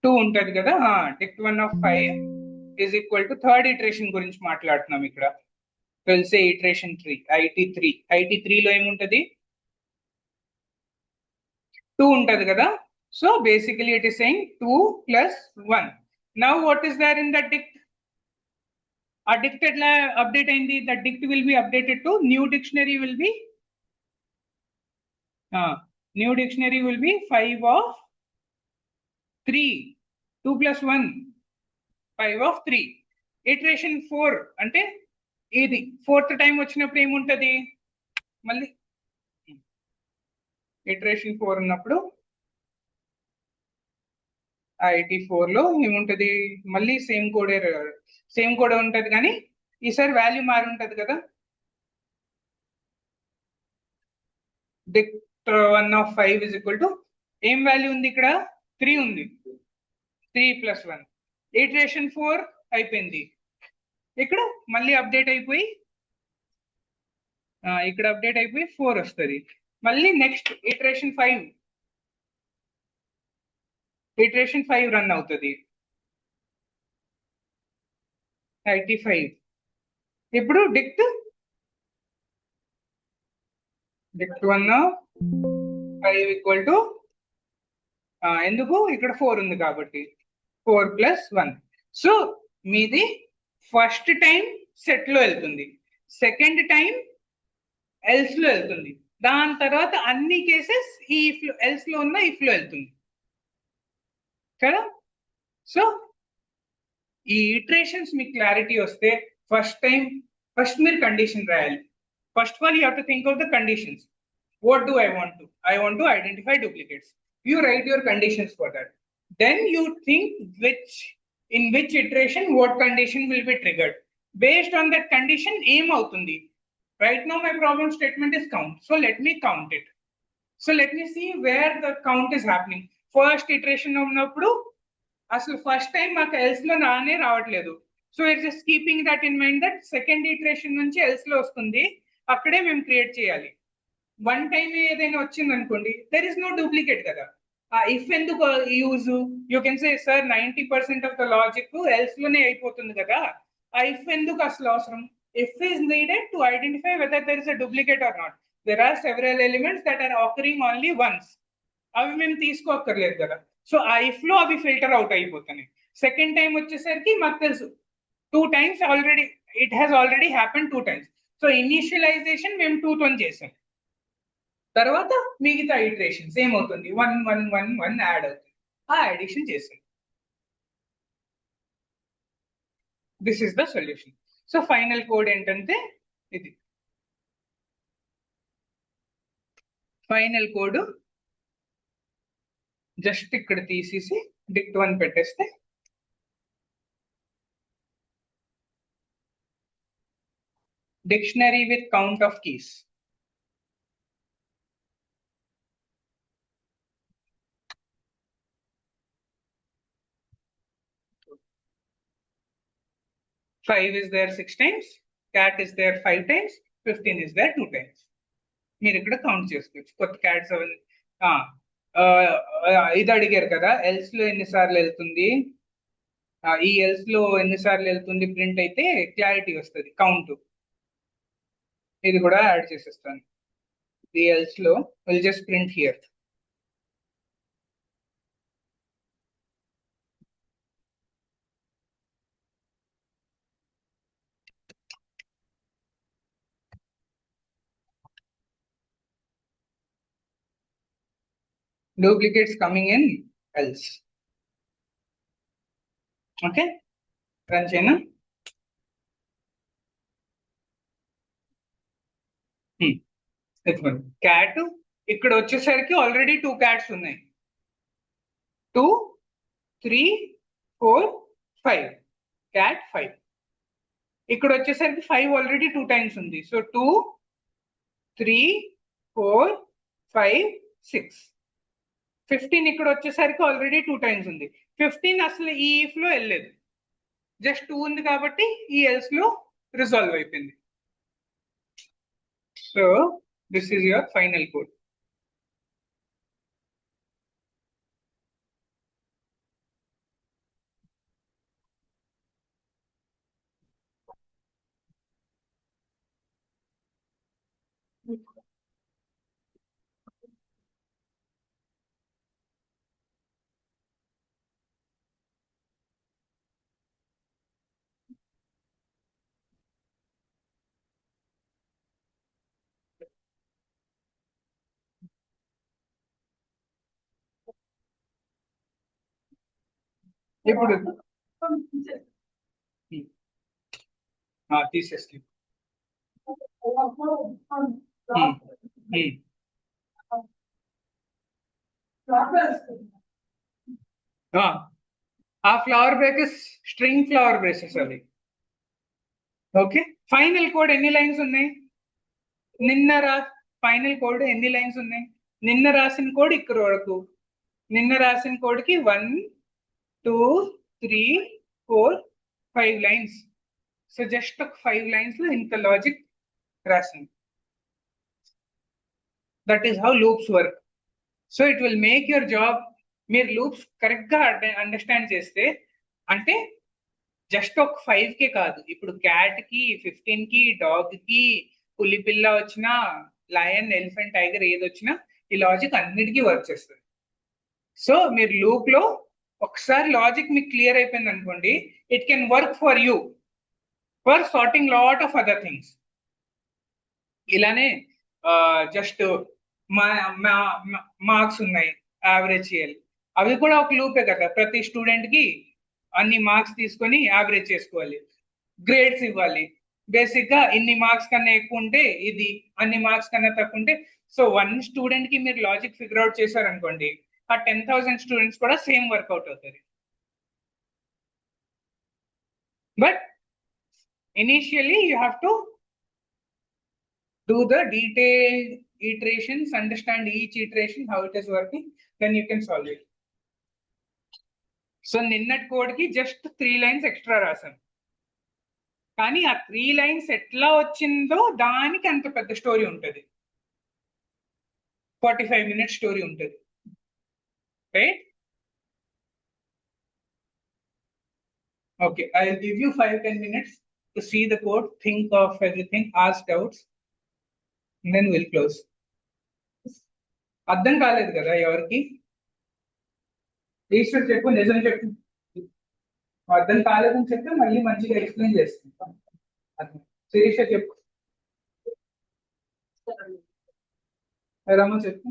2 ఉంటది కదా. dict1 of 5 is equal to third iteration గురించి మాట్లాడుతున్నాం ఇక్కడ. తెలిసే ఇటరేషన్ 3 IT3 లో ఏముంటది, 2 ఉంటది కదా. So basically it is saying 2 + 1. Now what is there in that dict? ఆ dict ఎట్లా అప్డేట్ అయింది, that dict will be updated to new dictionary will be 5 of 3, 2 + 1 5 of 3. Iteration 4 అంటే ఇది 4th టైం వచ్చినప్పుడు ఏముంటది, మళ్ళీ ఇటరేషన్ 4 ఉన్నప్పుడు IT4 లో ఏముంటది, మళ్ళీ సేమ్ కోడ్ ఉంటది కానీ ఈసారి వాల్యూ మారి ఉంటది కదా. dict1 of 5 is equal to ఏం వాల్యూ ఉంది ఇక్కడ, 3 ఉంది, 3 + 1. ఇటరేషన్ 4 అయిపోయింది, ఇక్కడ మళ్ళీ అప్డేట్ అయిపోయి ఇక్కడ అప్డేట్ అయిపోయి 4 వస్తుంది. మళ్ళీ నెక్స్ట్ ఇటరేషన్ 5 రన్ అవుతుంది, IT5. ఇప్పుడు dict1 of 5 equal to ఎందుకు ఇక్కడ 4 ఉంది కాబట్టి 4 + 1. సో మీది ఫస్ట్ టైం సెట్ లో వెళ్తుంది, సెకండ్ టైం ఎల్స్ లో వెళ్తుంది, దాని తర్వాత అన్ని కేసెస్ ఈ ఎల్స్ లో ఉన్న ఇఫ్ లో వెళ్తుంది కదా. సో ఈ ఇటరేషన్స్ మీకు క్లారిటీ వస్తే ఫస్ట్ మీరు కండిషన్ రాయాలి. First of all you have to think of the conditions. What do I want to identify duplicates. You write your conditions for that. then you think in which iteration what condition will be triggered. Based on that condition, aim అవుతుంది. Right now my problem statement is count. So let me count it. So let me see where the count is happening. First iteration ఉన్నప్పుడు అసలు first time మాకు else లో రావట్లేదు. So it's just keeping that in mind that second iteration నుంచి else లో వస్తుంది, అక్కడే మేము క్రియేట్ చేయాలి. వన్ టైం ఏదైనా వచ్చింది అనుకోండి, దెర్ ఇస్ నో డూప్లికేట్ కదా. ఇఫ్ ఎందుకు use, you can say sir 90% of the logic else లోనే అయిపోతుంది కదా, ఆ ఇఫ్ ఎందుకు అసలు అవసరం? If is needed to identify whether there is a duplicate or not. There are several elements that are occurring only once. అవి మేము తీసుకోక్కర్లేదు కదా. సో ఆ ఇఫ్ లో అవి ఫిల్టర్ అవుట్ అయిపోతున్నాయి. సెకండ్ టైం వచ్చేసరికి మాకు తెలుసు 2 times already, it has already happen 2 times. సో ఇనిషియలైజేషన్ మేము 2 తో చేసాం. తర్వాత మిగతా ఇటరేషన్స్ ఏమవుతుంది, 1 1 1 1 యాడ్ అవుతుంది, ఆ అడిషన్ చేసాం. This is the solution. So final code ఏంటంటే ఇది. ఫైనల్ కోడ్ జస్ట్ ఇక్కడ తీసేసి dict1 పెట్టేస్తే dictionary with count of keys. Five is there 6 times, cat is there 5 times, 15 is there 2 times. మీరు ఇక్కడ కౌంట్ చేసుకోవచ్చు. కొత్త క్యాట్స్ ఇది అడిగారు కదా, ఎల్స్ లో ఎన్నిసార్లు వెళ్తుంది, ఈ ఎల్స్ లో ఎన్నిసార్లు వెళ్తుంది ప్రింట్ అయితే క్లారిటీ వస్తుంది కౌంట్. ఇది కూడా యాడ్ చేసేస్తాను. ఈ ఎల్స్ లో will just print here. Duplicates coming in else. Okay, run చేయనా? క్యాట్ ఇక్కడ వచ్చేసరికి ఆల్రెడీ 2 క్యాట్స్ ఉన్నాయి. 2 3 4 5, క్యాట్ 5. ఇక్కడ వచ్చేసరికి 5 ఆల్రెడీ 2 times ఉంది. సో 2 3 4 5 6. 15 ఇక్కడ వచ్చేసరికి ఆల్రెడీ 2 times ఉంది. 15 అసలు ఈ ఇఫ్ లో వెళ్ళలేదు, జస్ట్ 2 ఉంది కాబట్టి ఈ ఎల్స్ లో రిజాల్వ్ అయిపోయింది. So this is your final code. ఇప్పుడు తీసేసి ఆ flower braces string flower braces అవి. ఓకే, ఫైనల్ కోడ్ ఎన్ని లైన్స్ ఉన్నాయి? ఫైనల్ కోడ్ ఎన్ని లైన్స్ ఉన్నాయి? నిన్న రాసిన కోడ్ ఇక్కడ వరకు. నిన్న రాసిన కోడ్ కి 1 2 3 4 5 లైన్స్. సో జస్ట్ ఒక 5 లైన్స్ లో ఇంత లాజిక్ రాసింది. That is how loops work. So it will make your job. మీరు లూప్స్ కరెక్ట్ గా అండర్స్టాండ్ చేస్తే, అంటే జస్ట్ ఒక 5 కే కాదు, ఇప్పుడు క్యాట్ కి 15 కి డాగ్ కి పులి పిల్ల వచ్చినా, లయన్ ఎలిఫెంట్ టైగర్ ఏది వచ్చినా ఈ లాజిక్ అన్నిటికీ వర్క్ చేస్తుంది. సో మీరు లూప్ లో ఒకసారి లాజిక్ మీకు క్లియర్ అయిపోయింది అనుకోండి, it can work for you for sorting lot of other things. ఇలానే జస్ట్ మార్క్స్ ఉన్నాయి, యావరేజ్ చేయాలి, అవి కూడా ఒక లూపే కదా. ప్రతి స్టూడెంట్ కి అన్ని మార్క్స్ తీసుకొని యావరేజ్ చేసుకోవాలి, గ్రేడ్స్ ఇవ్వాలి. బేసిక్ గా ఇన్ని మార్క్స్ కన్నా ఎక్కువ ఉంటే ఇది, అన్ని మార్క్స్ కన్నా తక్కువ ఉంటే. సో 1 స్టూడెంట్ కి మీరు లాజిక్ ఫిగర్ అవుట్ చేశారనుకోండి, ఆ 10,000 స్టూడెంట్స్ కూడా సేమ్ వర్కౌట్ అవుతుంది. But initially you have to do the detailed iterations, understand each iteration, how it is working, then you can solve it. So నిన్నటి కోడ్ కి just 3 lines extra రాసాను, కానీ ఆ 3 lines ఎట్లా వచ్చిందో దానికి అంత పెద్ద స్టోరీ ఉంటుంది, 45 minutes స్టోరీ ఉంటుంది, right? Okay, I will give you 5-10 minutes to see the code, think of everything, ask doubts, and then we'll close. అర్థం కాలేదు కదా ఎవరికి? ఈశ్వర్ చెప్పు, నిజం చెప్పు. అర్థం కాలేదని చెప్తే మళ్ళీ మంచిగా ఎక్స్ప్లెయిన్ చేస్తాం. శిరీష చెప్పు, రమ్మ చెప్పు,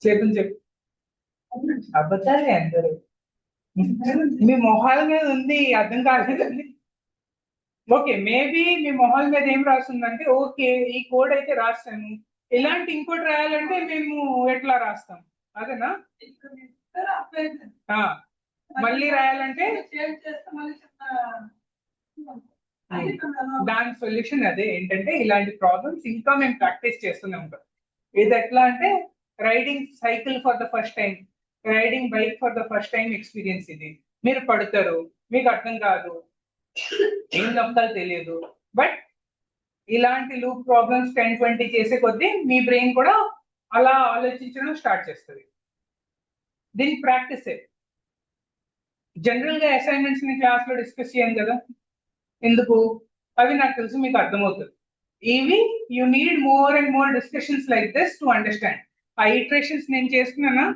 చేతులు చెప్పు. అబద్ధాలే అందరూ, మీ మొహాల మీద ఉంది అర్థం కాలేదండి. ఓకే, మేబీ మీ మొహాల మీద ఏం రాస్తుందంటే ఓకే ఈ కోడ్ అయితే రాస్తాను, ఇలాంటి ఇంకోటి రాయాలంటే మేము ఎట్లా రాస్తాం అదేనా? మళ్ళీ రాయాలంటే దాని సొల్యూషన్ అదే ఏంటంటే ఇలాంటి ప్రాబ్లమ్స్ ఇంకా మేము ప్రాక్టీస్ చేస్తూనే ఉంటాం. ఇది ఎట్లా అంటే riding cycle for the first time, riding bike for the first time experience. ఇది మీరు పడతారు, మీకు అర్థం కాదు, ఏం నొక్కాలో తెలియదు, బట్ ఇలాంటి లూప్ ప్రాబ్లమ్స్ 10-20 చేసే కొద్దీ మీ బ్రెయిన్ కూడా అలా ఆలోచించడం స్టార్ట్ చేస్తుంది. దీనికి ప్రాక్టీసే. జనరల్ గా అసైన్మెంట్స్ ని క్లాస్ లో డిస్కస్ చేయం కదా, ఎందుకు? అవి నాకు తెలుసు మీకు అర్థమవుతుంది. ఇవి you need more and more discussions like this to understand. ఆ ఇటరేషన్స్ నేను చేస్తున్నానా,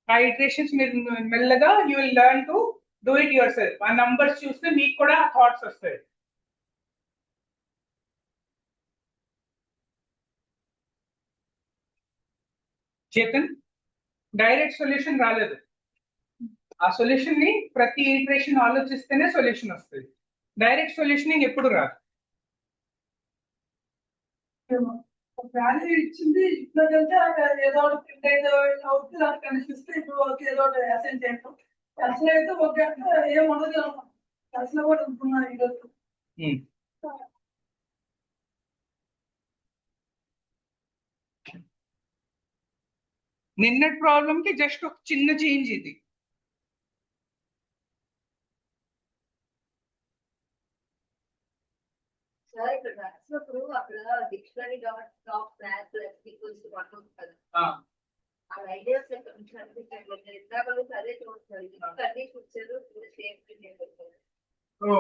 ఆ ఇటరేషన్స్ మీరు మెల్లగా you will learn to do it your self. ఆ నంబర్స్ చూస్తే మీకు కూడా థాట్స్ వస్తాయి. చేతన్, డైరెక్ట్ సొల్యూషన్ రాలేదు. ఆ సొల్యూషన్ ని ప్రతి ఇటరేషన్ ఆలోచిస్తేనే సొల్యూషన్ వస్తుంది. డైరెక్ట్ సొల్యూషన్ ఎప్పుడు రాదు. వాల్యూ ఇచ్చింది ఇట్లా ఏదో ప్రింట్ అయితే అవుతుంది, దానికి కనిపిస్తే ఇప్పుడు ఓకే ఏదో అసైన్ చేయటం. అసలు అయితే ఒక ఏం ఉండదు, అసలు కూడా ఉంటున్నాను ఈరోజు. నిన్నటి ప్రాబ్లం కి జస్ట్ ఒక చిన్న చేంజ్ ఇది. సార్ ఇక్కడ రాసినప్పుడు అక్కడ dictionary dot top class equals to 1 ఉంటుంది. ఆ ఐడియాస్ ఎక్కడ నుంచి అనిపించట్లేదు. ఇందాక అదే చూస్తారు, కండిషన్ ఇచ్చారు, సేమ్ పెట్టారు. ఓ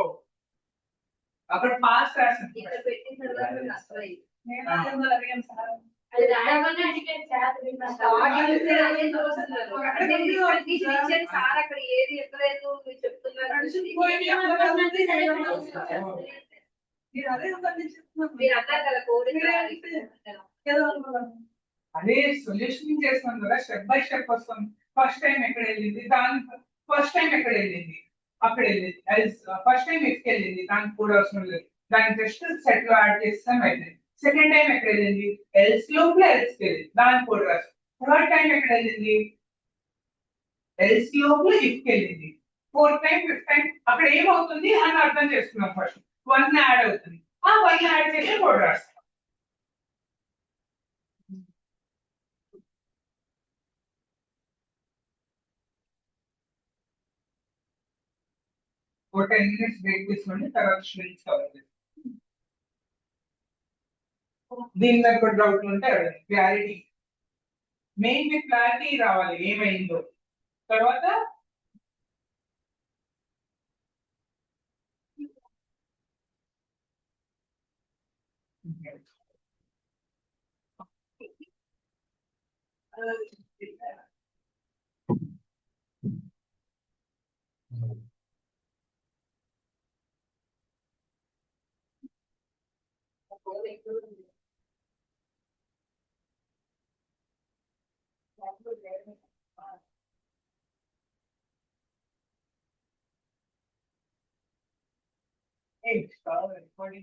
అక్కడ పాస్ రాసింది ఇక్కడ పెట్టిన తర్వాత అసలు నేను అడిగాను సార్, అది రాయమని అడిగాను సార్. సార్ అక్కడ ఏది ఎక్కలేదు మీరు చెప్తున్నారు. అదే సొల్యూషన్ చేస్తాం కదా, స్టెప్ బై స్టెప్ వస్తాం. ఫస్ట్ టైం ఎక్కడ వెళ్ళింది, దాని ఫస్ట్ టైం ఎక్కడ వెళ్ళింది, అక్కడ వెళ్ళింది. ఫస్ట్ టైం ఎక్కి వెళ్ళింది, దానికి కూడా అవసరం లేదు, దానికి జస్ట్ సెట్ లో యాడ్ చేస్తాం అయితే. సెకండ్ టైం ఎక్కడ వెళ్ళింది, ఎల్స్ లోపల ఎల్స్ వెళ్ళింది, దానికి కూడా రాస్తాం. థర్డ్ టైం ఎక్కడ వెళ్ళింది, ఎల్స్ లోపల ఇఫ్కి వెళ్ళింది. ఫోర్త్ టైం ఫిఫ్త్ టైం అక్కడ ఏమవుతుంది అని అర్థం చేసుకున్నాం. ఫస్ట్ 1 యాడ్ అవుతుంది, ఆ 1 యాడ్ చేసి కోడ్ రాస్తాం. ఒక 10 minutes బ్రేక్ తీసుకోండి, తర్వాత స్టూడెంట్స్ కవర్ చేస్తాం. దీని మీద కూడా డౌట్ ఉంటే క్లారిటీ, మెయిన్ మీ క్లారిటీ రావాలి ఏమైందో. తర్వాత recording